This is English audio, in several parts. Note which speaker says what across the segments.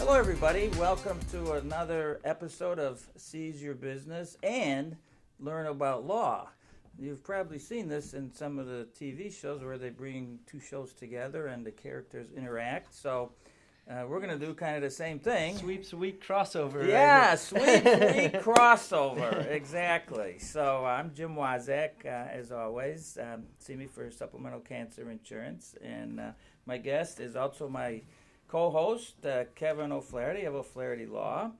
Speaker 1: Hello, everybody. Welcome to another episode of Seize Your Business and Learn About Law. You've probably seen this in some of the TV shows where they bring two shows together and the characters interact. So we're going to do kind of the same thing.
Speaker 2: Sweeps Week crossover.
Speaker 1: Yeah, Sweeps Week crossover. Exactly. So I'm Jim Waszak, as always. See me for supplemental cancer insurance. And my guest is also my co-host, Kevin O'Flaherty of O'Flaherty Law.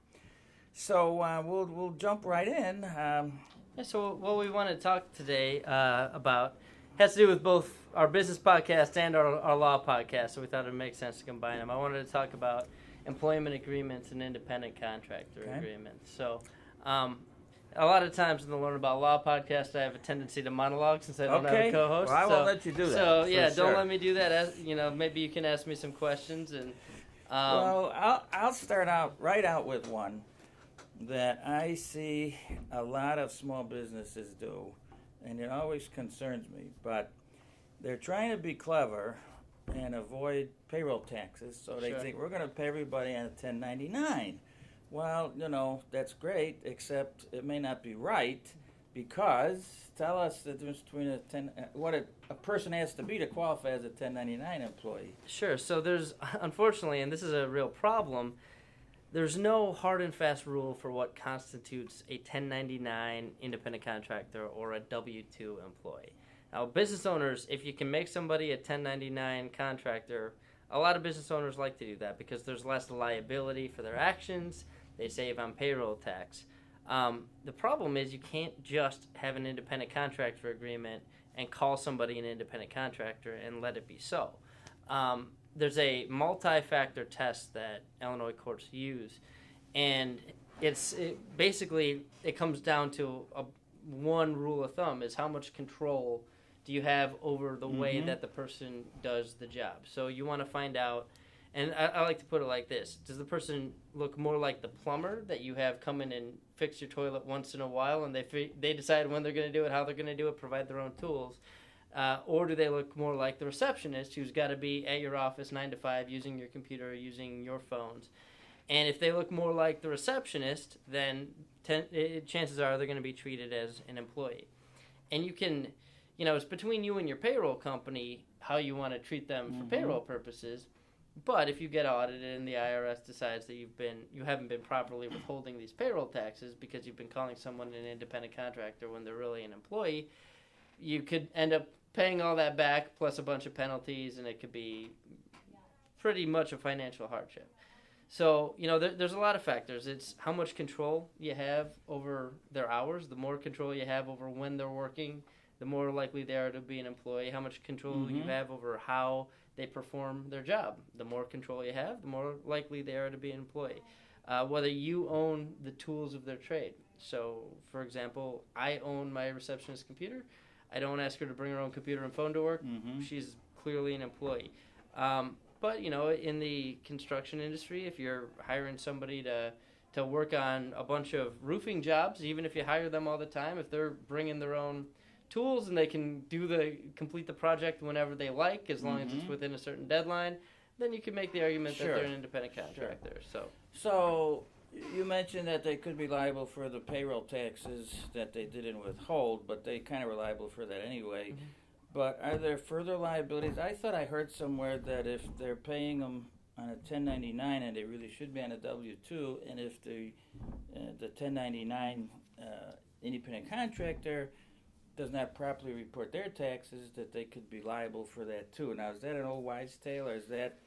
Speaker 1: So we'll jump right in.
Speaker 2: So what we want to talk today about has to do with both our business podcast and our law podcast, so we thought it would make sense to combine them. I wanted to talk about employment agreements and independent contractor agreements. So a lot of times in the Learn About Law podcast, I have a tendency to monologue since I don't have a co-host.
Speaker 1: Well, I won't let you do that.
Speaker 2: So yeah,
Speaker 1: sure.
Speaker 2: Don't let me do that. Maybe you can ask me some questions. And
Speaker 1: well, I'll start out with one that I see a lot of small businesses do, and it always concerns me, but they're trying to be clever and avoid payroll taxes, so they think we're going to pay everybody on a 1099. Well, that's great, except it may not be right, because tell us the difference between what a person has to be to qualify as a 1099 employee.
Speaker 2: Sure. So there's, unfortunately, and this is a real problem, there's no hard and fast rule for what constitutes a 1099 independent contractor or a W-2 employee. Now, business owners, if you can make somebody a 1099 contractor, a lot of business owners like to do that because there's less liability for their actions. They save on payroll tax. The problem is you can't just have an independent contractor agreement and call somebody an independent contractor and let it be so. There's a multi-factor test that Illinois courts use, and basically it comes down to one rule of thumb is how much control do you have over the way that the person does the job. So you want to find out, and I like to put it like this, does the person look more like the plumber that you have come in and fix your toilet once in a while, and they decide when they're going to do it, how they're going to do it, provide their own tools? Or do they look more like the receptionist who's got to be at your office 9 to 5 using your computer, using your phones? And if they look more like the receptionist, then chances are they're going to be treated as an employee. And you can, it's between you and your payroll company how you want to treat them for payroll purposes. But if you get audited and the IRS decides that you haven't been properly withholding these payroll taxes because you've been calling someone an independent contractor when they're really an employee, you could end up paying all that back plus a bunch of penalties, and it could be pretty much a financial hardship. So, there's a lot of factors. It's how much control you have over their hours. The more control you have over when they're working, the more likely they are to be an employee. How much control you have over how they perform their job. The more control you have, the more likely they are to be an employee. Whether you own the tools of their trade. So, for example, I own my receptionist's computer. I don't ask her to bring her own computer and phone to work. She's clearly an employee. But, in the construction industry, if you're hiring somebody to work on a bunch of roofing jobs, even if you hire them all the time, if they're bringing their own tools and they can complete the project whenever they like, as long as it's within a certain deadline, then you can make the argument that they're an independent contractor.
Speaker 1: So you mentioned that they could be liable for the payroll taxes that they didn't withhold, but they kind of were liable for that anyway. But are there further liabilities? I thought I heard somewhere that if they're paying them on a 1099 and they really should be on a W-2, and if the 1099 independent contractor does not properly report their taxes, that they could be liable for that too. Now, is that an old wives' tale, or is that...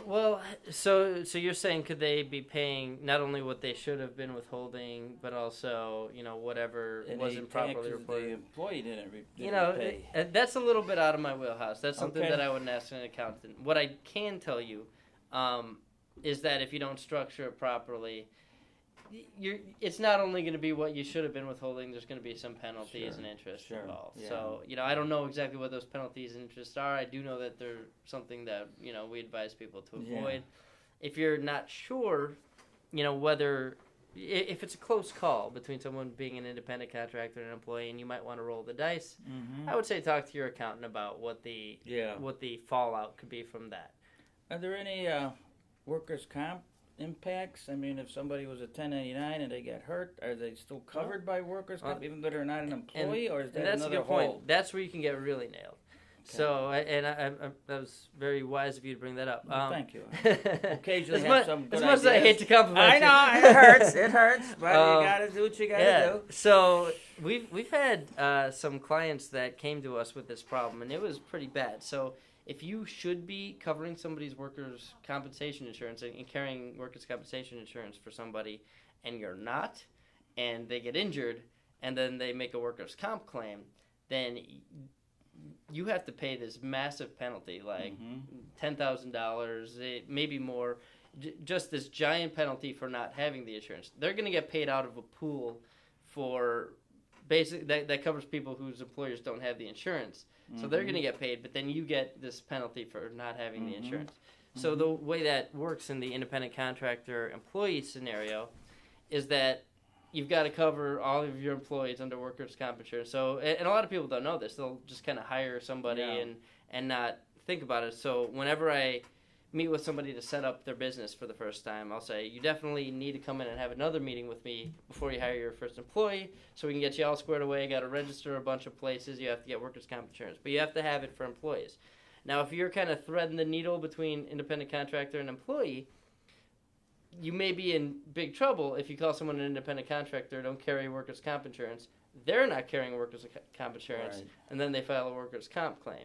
Speaker 2: Well, so you're saying could they be paying not only what they should have been withholding, but also whatever wasn't properly reported?
Speaker 1: The employee didn't pay.
Speaker 2: That's a little bit out of my wheelhouse. That's something that I wouldn't ask an accountant. What I can tell you is that if you don't structure it properly, it's not only going to be what you should have been withholding. There's going to be some penalties and interest involved.
Speaker 1: Yeah.
Speaker 2: So I don't know exactly what those penalties and interests are. I do know that they're something that we advise people to avoid. If you're not sure, whether if it's a close call between someone being an independent contractor and an employee, and you might want to roll the dice, I would say talk to your accountant about what the fallout could be from that.
Speaker 1: Are there any workers' comp impacts? I mean, if somebody was a 1099 and they got hurt, are they still covered by workers' comp even though they're not an employee, or is that
Speaker 2: that's
Speaker 1: another
Speaker 2: a good point.
Speaker 1: hole?
Speaker 2: That's where you can get really nailed.
Speaker 1: Okay.
Speaker 2: So, that was very wise of you to bring that up.
Speaker 1: Well, thank you. Occasionally some good
Speaker 2: as much as I
Speaker 1: ideas.
Speaker 2: hate to compliment
Speaker 1: I
Speaker 2: you.
Speaker 1: know, it hurts. It hurts, but you got to do what you got to do.
Speaker 2: So we've had some clients that came to us with this problem, and it was pretty bad. So if you should be covering somebody's workers' compensation insurance and carrying workers' compensation insurance for somebody, and you're not, and they get injured, and then they make a workers' comp claim, then you have to pay this massive penalty, like $10,000, maybe more, just this giant penalty for not having the insurance. They're going to get paid out of a pool for that covers people whose employers don't have the insurance. So they're going to get paid, but then you get this penalty for not having the insurance. So the way that works in the independent contractor employee scenario is that you've got to cover all of your employees under workers' comp insurance. So, and a lot of people don't know this. They'll just kind of hire somebody and not think about it. So whenever I meet with somebody to set up their business for the first time, I'll say, you definitely need to come in and have another meeting with me before you hire your first employee so we can get you all squared away. You got to register a bunch of places. You have to get workers' comp insurance. But you have to have it for employees. Now, if you're kind of threading the needle between independent contractor and employee, you may be in big trouble if you call someone an independent contractor, don't carry workers' comp insurance. They're not carrying workers' comp insurance, and then they file a workers' comp claim.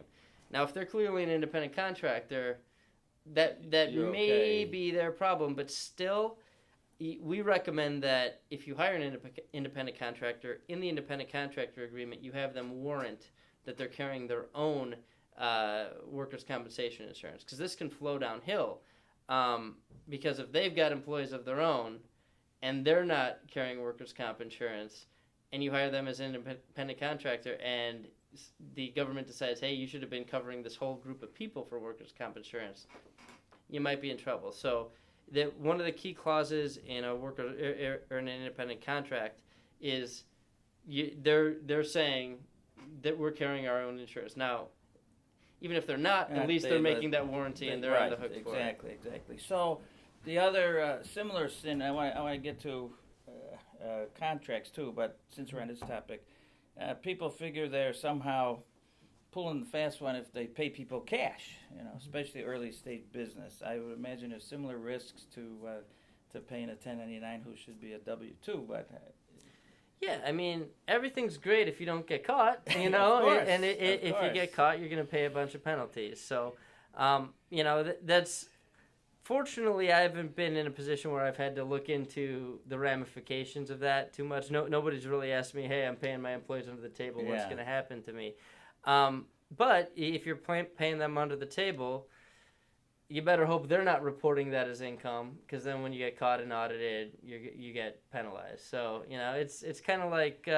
Speaker 2: Now, if they're clearly an independent contractor, that may be their problem, but still, we recommend that if you hire an independent contractor, in the independent contractor agreement, you have them warrant that they're carrying their own workers' compensation insurance, because this can flow downhill. Because if they've got employees of their own and they're not carrying workers' comp insurance and you hire them as an independent contractor and the government decides, hey, you should have been covering this whole group of people for workers' comp insurance, you might be in trouble. So one of the key clauses in a worker or an independent contract is they're saying that we're carrying our own insurance. Now, even if they're not, at least they're making that warranty and they're on the hook for it.
Speaker 1: Exactly. So the other similar sin, I want to get to contracts too, but since we're on this topic, people figure they're somehow pulling the fast one if they pay people cash, especially early stage business. I would imagine there's similar risks to paying a 1099 who should be a W-2, but...
Speaker 2: Yeah, I mean, everything's great if you don't get caught,
Speaker 1: Of course,
Speaker 2: and if you get caught, you're going to pay a bunch of penalties. So, that's, fortunately, I haven't been in a position where I've had to look into the ramifications of that too much. Nobody's really asked me, hey, I'm paying my employees under the table, what's going to happen to me? But if you're paying them under the table, you better hope they're not reporting that as income, because then when you get caught and audited, you get penalized. So, it's kind of like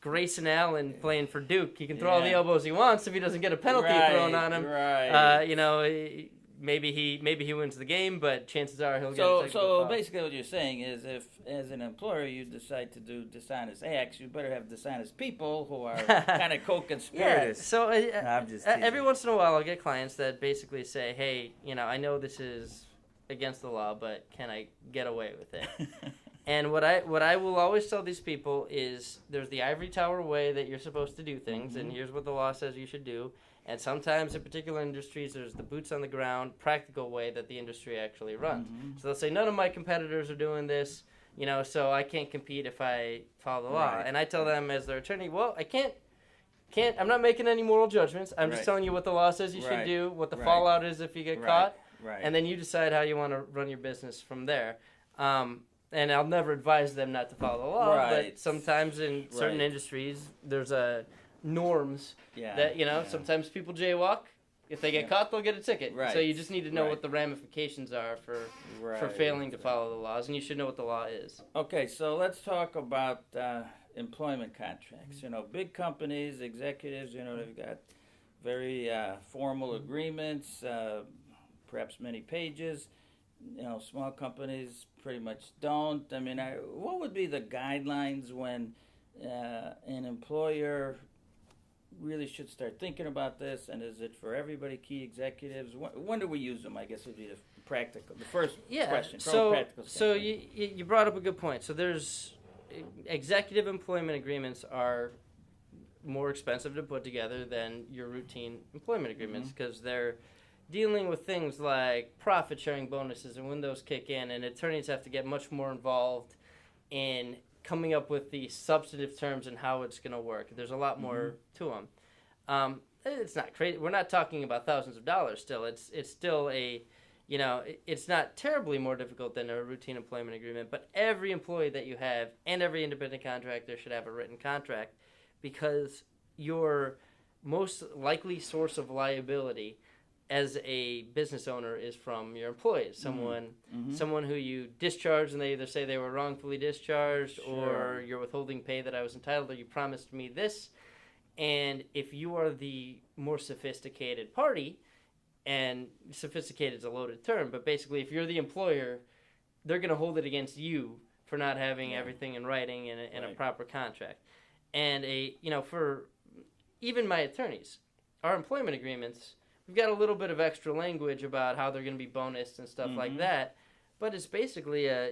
Speaker 2: Grayson Allen playing for Duke. He can throw all the elbows he wants if he doesn't get a penalty thrown on him.
Speaker 1: Right.
Speaker 2: Maybe he wins the game, but chances are he'll get a technical
Speaker 1: So
Speaker 2: foul.
Speaker 1: basically what you're saying is if, as an employer, you decide to do dishonest acts, you better have dishonest people who are kind of co-conspirators.
Speaker 2: So
Speaker 1: I'm just teasing.
Speaker 2: every once in a while I'll get clients that basically say, hey, I know this is against the law, but can I get away with it? And what I will always tell these people is there's the ivory tower way that you're supposed to do things, and here's what the law says you should do. And sometimes in particular industries, there's the boots on the ground, practical way that the industry actually runs. So they'll say, none of my competitors are doing this, so I can't compete if I follow the law. And I tell them as their attorney, well, I can't, I'm not making any moral judgments. I'm just telling you what the law says you should do, what the fallout is if you get caught, and then you decide how you want to run your business from there. And I'll never advise them not to follow the law, but sometimes in certain industries, there's norms that, sometimes people jaywalk. If they get caught, they'll get a ticket. So you just need to know what the ramifications are for failing to follow the laws, and you should know what the law is.
Speaker 1: Okay, so let's talk about employment contracts. Big companies, executives, they've got very formal agreements, perhaps many pages. Small companies pretty much don't. I mean, what would be the guidelines when an employer really should start thinking about this, and is it for everybody, key executives? When do we use them, I guess would be the first question. From a practical
Speaker 2: so
Speaker 1: standpoint.
Speaker 2: you brought up a good point. So there's executive employment agreements are more expensive to put together than your routine employment agreements because they're dealing with things like profit sharing bonuses and when those kick in, and attorneys have to get much more involved in coming up with the substantive terms and how it's going to work. There's a lot more to them. It's not crazy. We're not talking about thousands of dollars still. It's still it's not terribly more difficult than a routine employment agreement, but every employee that you have and every independent contractor should have a written contract because your most likely source of liability as a business owner is from your employees, someone who you discharged and they either say they were wrongfully discharged or you're withholding pay that I was entitled or you promised me this. And if you are the more sophisticated party, and sophisticated is a loaded term, but basically if you're the employer, they're going to hold it against you for not having everything in writing and a proper contract. And for even my attorneys, our employment agreements, we've got a little bit of extra language about how they're going to be bonused and stuff like that, but it's basically a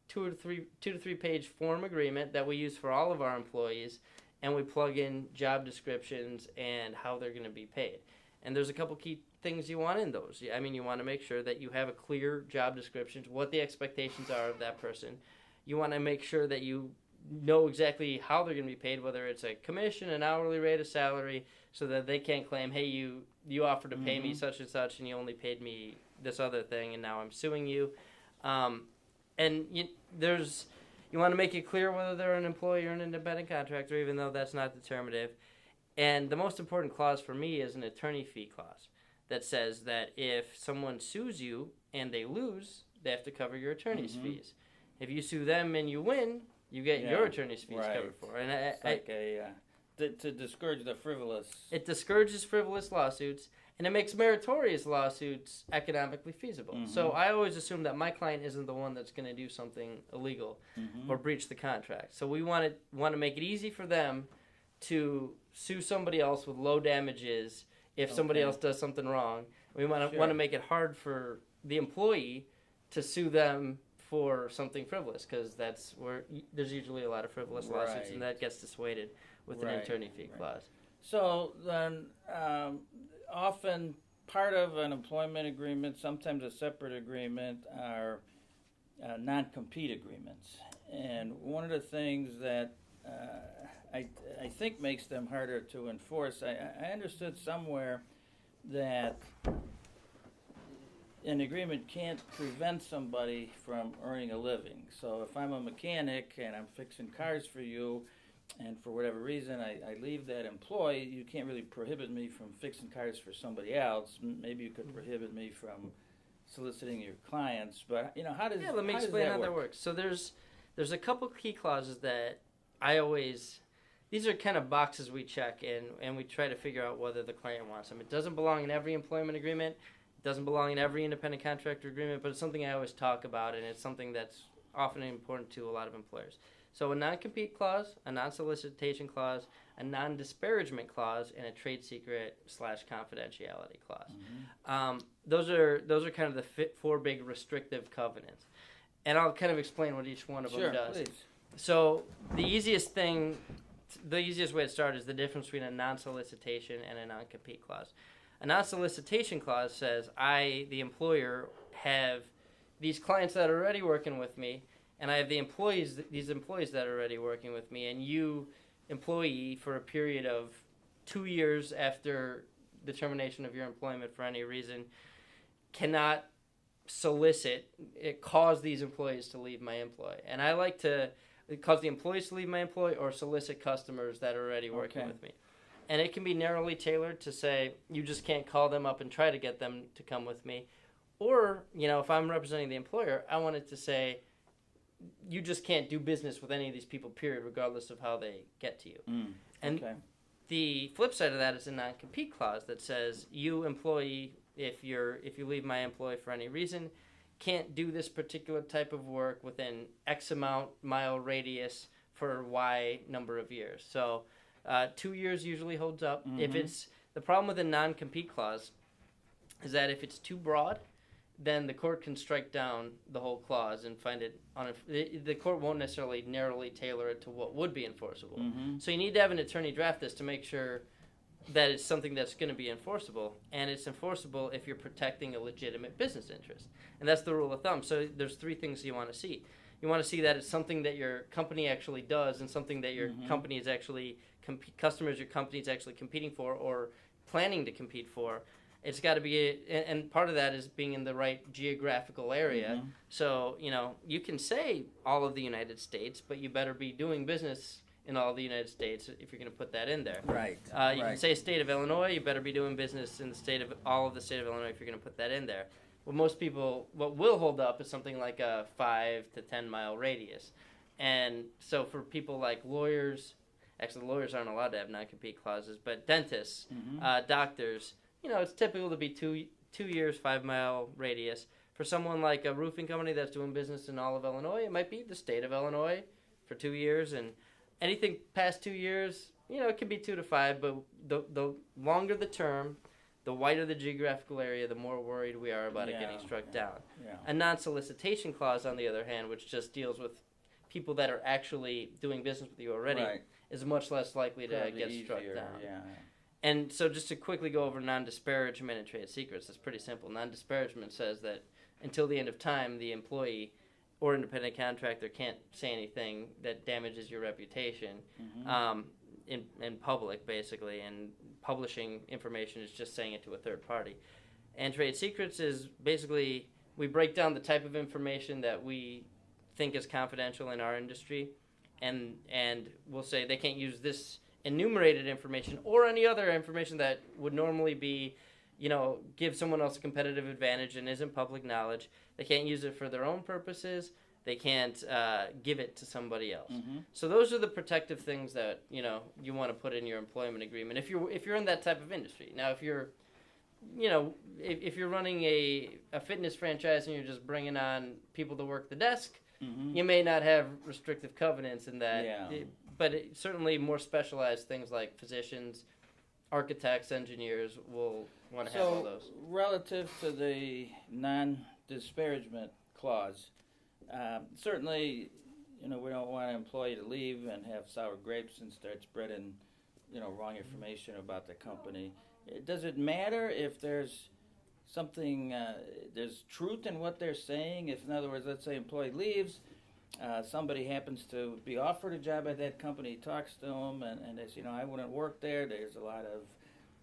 Speaker 2: 2 to 3 page form agreement that we use for all of our employees, and we plug in job descriptions and how they're going to be paid. And there's a couple key things you want in those. I mean, you want to make sure that you have a clear job description, what the expectations are of that person. You want to make sure that you know exactly how they're going to be paid, whether it's a commission, an hourly rate, a salary, so that they can't claim, hey, you offered to pay me such and such, and you only paid me this other thing, and now I'm suing you. And you want to make it clear whether they're an employee or an independent contractor, even though that's not determinative. And the most important clause for me is an attorney fee clause that says that if someone sues you and they lose, they have to cover your attorney's fees. If you sue them and you win, you get your attorney's fees covered for. And
Speaker 1: to discourage the frivolous.
Speaker 2: It discourages frivolous lawsuits, and it makes meritorious lawsuits economically feasible. So I always assume that my client isn't the one that's going to do something illegal or breach the contract. So we want to make it easy for them to sue somebody else with low damages if somebody else does something wrong. We want to make it hard for the employee to sue them for something frivolous, because that's where there's usually a lot of frivolous lawsuits, and that gets dissuaded with an attorney fee clause.
Speaker 1: So then, often part of an employment agreement, sometimes a separate agreement, are non-compete agreements. And one of the things that I think makes them harder to enforce, I understood somewhere that an agreement can't prevent somebody from earning a living. So if I'm a mechanic and I'm fixing cars for you, and for whatever reason I leave that employee, you can't really prohibit me from fixing cars for somebody else. Maybe you could prohibit me from soliciting your clients, but how does
Speaker 2: let me explain how that works. So there's a couple key clauses that these are kind of boxes we check and we try to figure out whether the client wants them. It doesn't belong in every employment agreement. It doesn't belong in every independent contractor agreement, but it's something I always talk about, and it's something that's often important to a lot of employers. So a non-compete clause, a non-solicitation clause, a non-disparagement clause, and a trade secret / confidentiality clause. Those are kind of the 4 big restrictive covenants. And I'll kind of explain what each one of them does.
Speaker 1: Please.
Speaker 2: So the easiest way to start is the difference between a non-solicitation and a non-compete clause. A non-solicitation clause says I, the employer, have these clients that are already working with me, and I have these employees that are already working with me, and you, employee, for a period of 2 years after the termination of your employment for any reason, cannot cause these employees to leave my employ. And I like to cause the employees to leave my employ or solicit customers that are already working with me. And it can be narrowly tailored to say you just can't call them up and try to get them to come with me. Or, if I'm representing the employer, I want it to say you just can't do business with any of these people, period, regardless of how they get to you. And the flip side of that is a non-compete clause that says you, employee, if you leave my employ for any reason, can't do this particular type of work within X amount mile radius for Y number of years. So 2 years usually holds up. If it's the problem with a non-compete clause is that if it's too broad, then the court can strike down the whole clause and find it the court won't necessarily narrowly tailor it to what would be enforceable. So you need to have an attorney draft this to make sure that it's something that's going to be enforceable, and it's enforceable if you're protecting a legitimate business interest. And that's the rule of thumb. So there's 3 things you want to see. You want to see that it's something that your company actually does and something that your company is actually customers your company is actually competing for or planning to compete for. It's got to be, and part of that is being in the right geographical area. So, you can say all of the United States, but you better be doing business in all of the United States if you're going to put that in there.
Speaker 1: Right.
Speaker 2: You can say state of Illinois, you better be doing business in all of the state of Illinois if you're going to put that in there. What will hold up is something like a 5 to 10 mile radius. And so for people like lawyers, actually lawyers aren't allowed to have non-compete clauses, but dentists, doctors, it's typical to be 2 years, 5 mile radius. For someone like a roofing company that's doing business in all of Illinois, it might be the state of Illinois for 2 years. And anything past 2 years, it could be 2 to 5, but the longer the term, the wider the geographical area, the more worried we are about it getting struck down. A non-solicitation clause, on the other hand, which just deals with people that are actually doing business with you already, is much less likely to get struck down. And so just to quickly go over non-disparagement and trade secrets, it's pretty simple. Non-disparagement says that until the end of time, the employee or independent contractor can't say anything that damages your reputation in public, basically, and publishing information is just saying it to a third party. And trade secrets is basically we break down the type of information that we think is confidential in our industry, and we'll say they can't use this enumerated information or any other information that would normally be, give someone else a competitive advantage and isn't public knowledge. They can't use it for their own purposes. They can't give it to somebody else. So those are the protective things that you want to put in your employment agreement if you're in that type of industry. Now, if you're if you're running a fitness franchise and you're just bringing on people to work the desk, you may not have restrictive covenants in that. But certainly more specialized things like physicians, architects, engineers will want to have all those.
Speaker 1: So relative to the non-disparagement clause, certainly, we don't want an employee to leave and have sour grapes and start spreading, wrong information about the company. Does it matter if there's something, there's truth in what they're saying? If, in other words, let's say employee leaves, somebody happens to be offered a job at that company, talks to them, and they say, I wouldn't work there. There's a lot of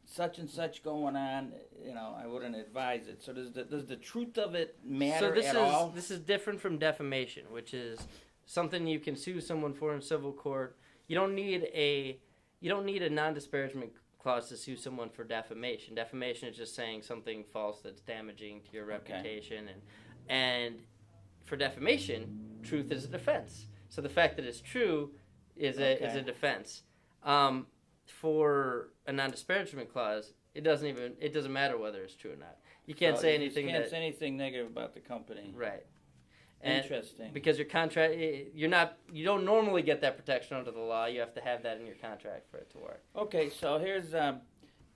Speaker 1: such and such going on. I wouldn't advise it. So does the truth of it matter at all?
Speaker 2: This is different from defamation, which is something you can sue someone for in civil court. You don't need a non-disparagement clause to sue someone for defamation. Defamation is just saying something false that's damaging to your reputation, and for defamation, truth is a defense. So the fact that it's true is a defense. For a non-disparagement clause, it doesn't matter whether it's true or not. You can't say anything.
Speaker 1: You can't say anything negative about the company.
Speaker 2: Right.
Speaker 1: Interesting.
Speaker 2: Because your contract, you don't normally get that protection under the law. You have to have that in your contract for it to work.
Speaker 1: Okay, so here's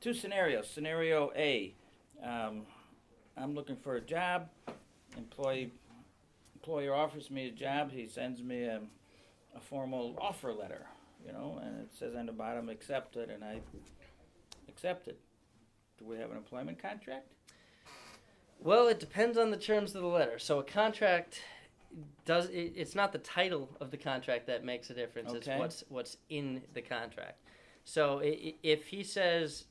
Speaker 1: 2 scenarios. Scenario A, I'm looking for a job. Employer offers me a job. He sends me a formal offer letter, and it says on the bottom, accepted, and I accepted. Do we have an employment contract?
Speaker 2: Well, it depends on the terms of the letter. So a contract it's not the title of the contract that makes a difference.
Speaker 1: Okay.
Speaker 2: It's what's in the contract. So if he says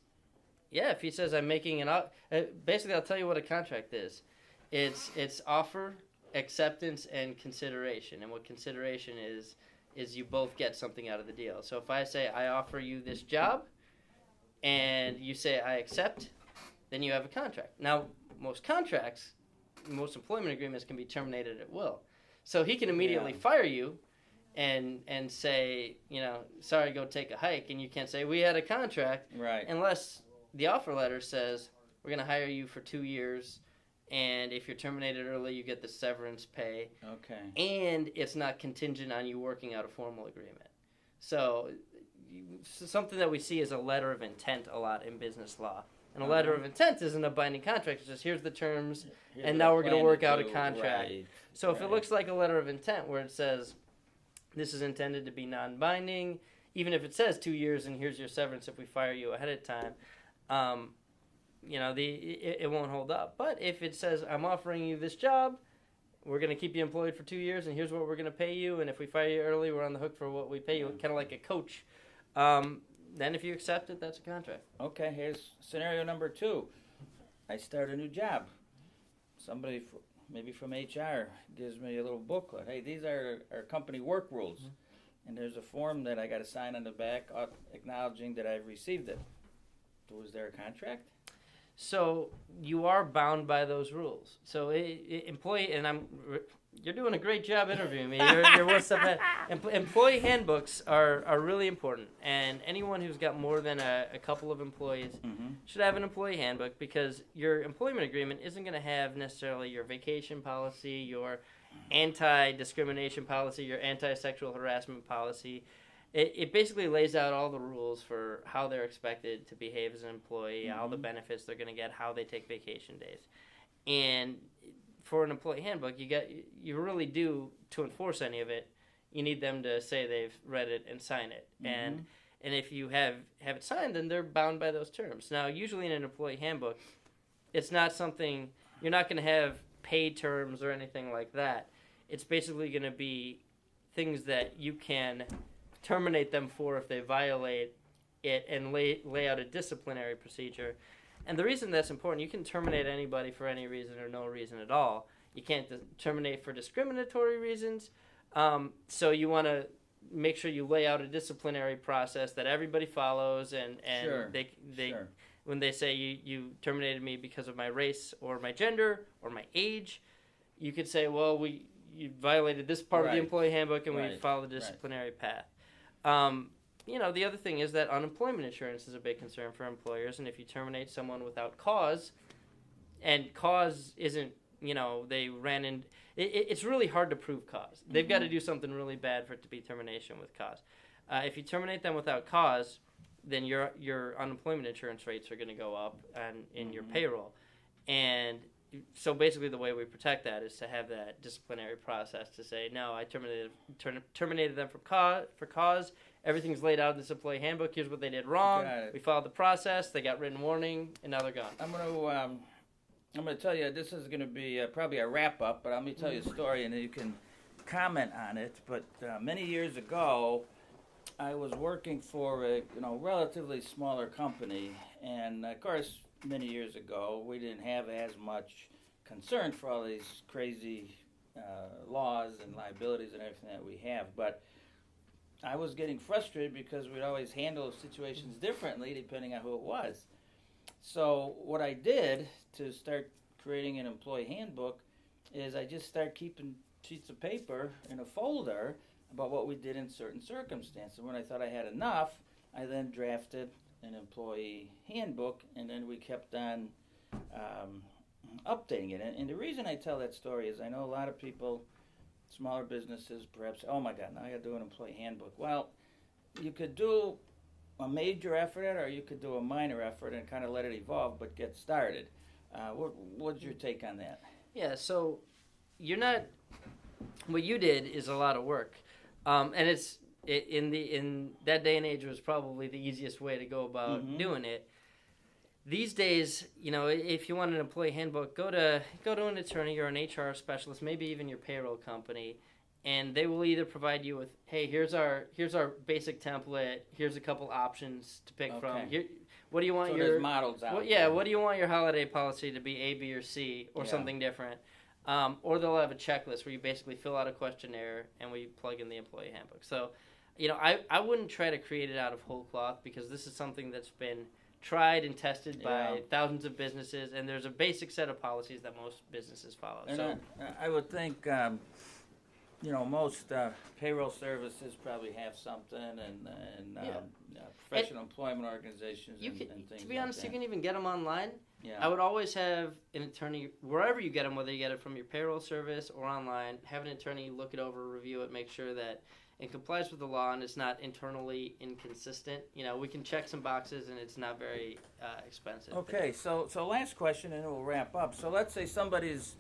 Speaker 2: I'm making basically I'll tell you what a contract is. It's offer, acceptance, and consideration. And what consideration is you both get something out of the deal. So if I say I offer you this job and you say I accept, then you have a contract. Now, most employment agreements can be terminated at will. So he can immediately fire you and say, sorry, go take a hike. And you can't say, we had a contract.
Speaker 1: Right.
Speaker 2: Unless the offer letter says, we're going to hire you for 2 years. And if you're terminated early, you get the severance pay.
Speaker 1: Okay.
Speaker 2: And it's not contingent on you working out a formal agreement. So, something that we see is a letter of intent a lot in business law. And a letter of intent isn't a binding contract. It's just here's the terms, and now we're going to work out a contract.
Speaker 1: Right,
Speaker 2: so if it looks like a letter of intent where it says this is intended to be non-binding, even if it says 2 years and here's your severance if we fire you ahead of time, it won't hold up. But if it says I'm offering you this job, we're going to keep you employed for 2 years, and here's what we're going to pay you, and if we fire you early, we're on the hook for what we pay you, kind of like a coach. Then if you accept it, that's a contract.
Speaker 1: Okay, here's scenario number 2. I start a new job. Somebody, maybe from HR, gives me a little booklet. Hey, these are our company work rules. And there's a form that I got to sign on the back acknowledging that I've received it. Was there a contract?
Speaker 2: So you are bound by those rules. So employee, and you're doing a great job interviewing me. You're one step ahead. Employee handbooks are really important, and anyone who's got more than a couple of employees should have an employee handbook, because your employment agreement isn't going to have necessarily your vacation policy, your anti-discrimination policy, your anti-sexual harassment policy. It basically lays out all the rules for how they're expected to behave as an employee, all the benefits they're going to get, how they take vacation days. And for an employee handbook, you really do, to enforce any of it, you need them to say they've read it and sign it. And if you have it signed, then they're bound by those terms. Now, usually in an employee handbook, it's not something, you're not going to have pay terms or anything like that. It's basically going to be things that you can terminate them for if they violate it, and lay out a disciplinary procedure. And the reason that's important, you can terminate anybody for any reason or no reason at all. You can't terminate for discriminatory reasons. So you want to make sure you lay out a disciplinary process that everybody follows, and they when they say you terminated me because of my race or my gender or my age, you could say, well, you violated this part of the employee handbook, and we follow the disciplinary path. The other thing is that unemployment insurance is a big concern for employers, and if you terminate someone without cause, and cause isn't, they ran in, it's really hard to prove cause. They've got to do something really bad for it to be termination with cause. If you terminate them without cause, then your unemployment insurance rates are going to go up in your payroll. And so basically the way we protect that is to have that disciplinary process to say, no, I terminated them for cause. Everything's laid out in this employee handbook. Here's what they did wrong. We followed the process. They got written warning, and now they're gone.
Speaker 1: I'm going to tell you, this is going to be probably a wrap-up, but let me tell you a story, and then you can comment on it. But many years ago, I was working for a relatively smaller company, and of course, many years ago, we didn't have as much concern for all these crazy laws and liabilities and everything that we have. But I was getting frustrated because we'd always handle situations differently depending on who it was. So what I did to start creating an employee handbook is I just started keeping sheets of paper in a folder about what we did in certain circumstances. When I thought I had enough, I then drafted an employee handbook, and then we kept on updating it. And the reason I tell that story is I know a lot of people, smaller businesses, perhaps, oh my God, now I got to do an employee handbook. Well, you could do a major effort at it, or you could do a minor effort and kind of let it evolve, but get started. What's your take on that?
Speaker 2: Yeah, so what you did is a lot of work, and in that day and age, it was probably the easiest way to go about doing it. These days, if you want an employee handbook, go to an attorney or an HR specialist, maybe even your payroll company, and they will either provide you with, hey, here's our basic template, here's a couple options to pick from. What do you want
Speaker 1: there's models out?
Speaker 2: What do you want your holiday policy to be, A, B, or C, or something different? Or they'll have a checklist where you basically fill out a questionnaire and we plug in the employee handbook. So, I wouldn't try to create it out of whole cloth, because this is something that's been tried and tested by thousands of businesses, and there's a basic set of policies that most businesses follow.
Speaker 1: And
Speaker 2: so
Speaker 1: I would think, most payroll services probably have something, and professional employment organizations and things.
Speaker 2: To be honest,
Speaker 1: like
Speaker 2: you can even get them online.
Speaker 1: Yeah.
Speaker 2: I would always have an attorney, wherever you get them, whether you get it from your payroll service or online, have an attorney look it over, review it, make sure that and complies with the law and it's not internally inconsistent, we can check some boxes and it's not very expensive.
Speaker 1: Okay, so last question and we'll wrap up. So let's say somebody's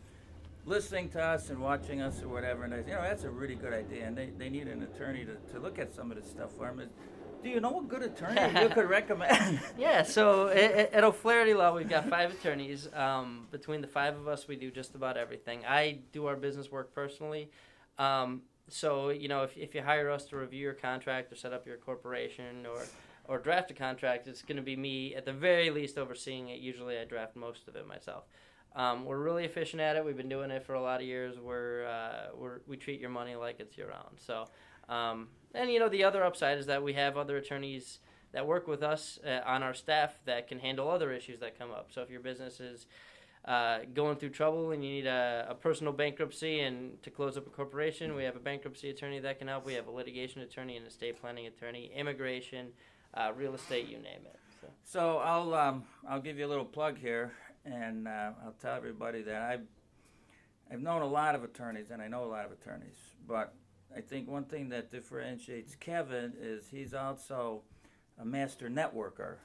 Speaker 1: listening to us and watching us or whatever, and they say, that's a really good idea, and they need an attorney to look at some of this stuff for them. Do you know a good attorney you could recommend?
Speaker 2: Yeah, so at O'Flaherty Law, we've got 5 attorneys. Between the 5 of us, we do just about everything. I do our business work personally. So, if you hire us to review your contract or set up your corporation or draft a contract, it's going to be me at the very least overseeing it. Usually I draft most of it myself. We're really efficient at it. We've been doing it for a lot of years. We treat your money like it's your own. So, and the other upside is that we have other attorneys that work with us on our staff that can handle other issues that come up. So if your business is going through trouble and you need a personal bankruptcy and to close up a corporation, we have a bankruptcy attorney that can help. We have a litigation attorney, an estate planning attorney, immigration, real estate, you name it.
Speaker 1: So I'll give you a little plug here, and I'll tell everybody that I've known a lot of attorneys, and I know a lot of attorneys, but I think one thing that differentiates Kevin is he's also a master networker.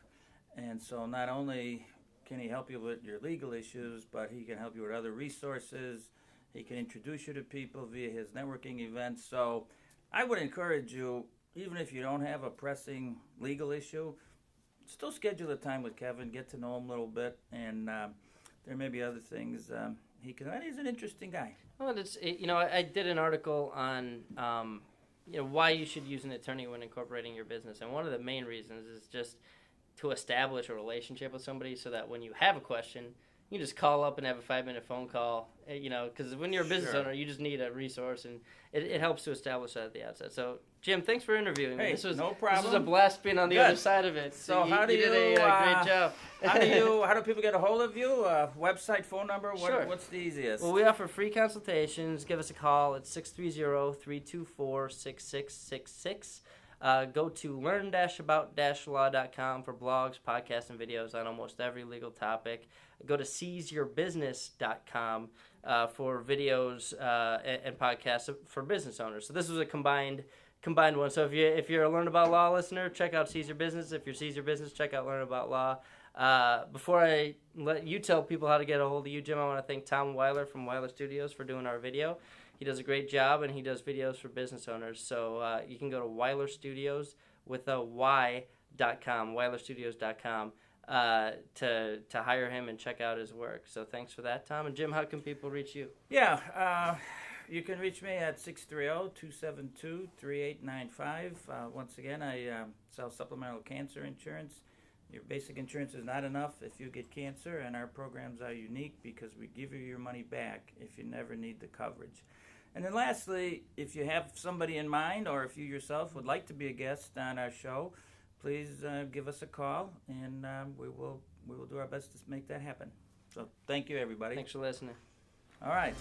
Speaker 1: And so not only can he help you with your legal issues, but he can help you with other resources. He can introduce you to people via his networking events. So I would encourage you, even if you don't have a pressing legal issue, still schedule a time with Kevin, get to know him a little bit, and there may be other things he's an interesting guy.
Speaker 2: Well, I did an article on, why you should use an attorney when incorporating your business. And one of the main reasons is just to establish a relationship with somebody so that when you have a question, you just call up and have a 5-minute phone call, because when you're a business owner, you just need a resource, and it helps to establish that at the outset. So, Jim, thanks for interviewing me.
Speaker 1: No problem.
Speaker 2: This was a blast being on the other side of it.
Speaker 1: So you did a great job. How do people get a hold of you? Website, phone number?
Speaker 2: Sure.
Speaker 1: What's the easiest?
Speaker 2: Well, we offer free consultations. Give us a call at 630-324-6666. Go to learn-about-law.com for blogs, podcasts, and videos on almost every legal topic. Go to seizeyourbusiness.com for videos and podcasts for business owners. So this was a combined one. So if you're a Learn About Law listener, check out Seize Your Business. If you're Seize Your Business, check out Learn About Law. Before I let you tell people how to get a hold of you, Jim, I want to thank Tom Weiler from Weiler Studios for doing our video. He does a great job, and he does videos for business owners. So you can go to Weiler Studios with a Y.com, weilerstudios.com, to hire him and check out his work. So thanks for that, Tom. And Jim, how can people reach you?
Speaker 1: Yeah, you can reach me at 630-272-3895. Once again, I sell supplemental cancer insurance. Your basic insurance is not enough if you get cancer, and our programs are unique because we give you your money back if you never need the coverage. And then lastly, if you have somebody in mind or if you yourself would like to be a guest on our show, please give us a call, and we will do our best to make that happen. So thank you, everybody.
Speaker 2: Thanks for listening.
Speaker 1: All right.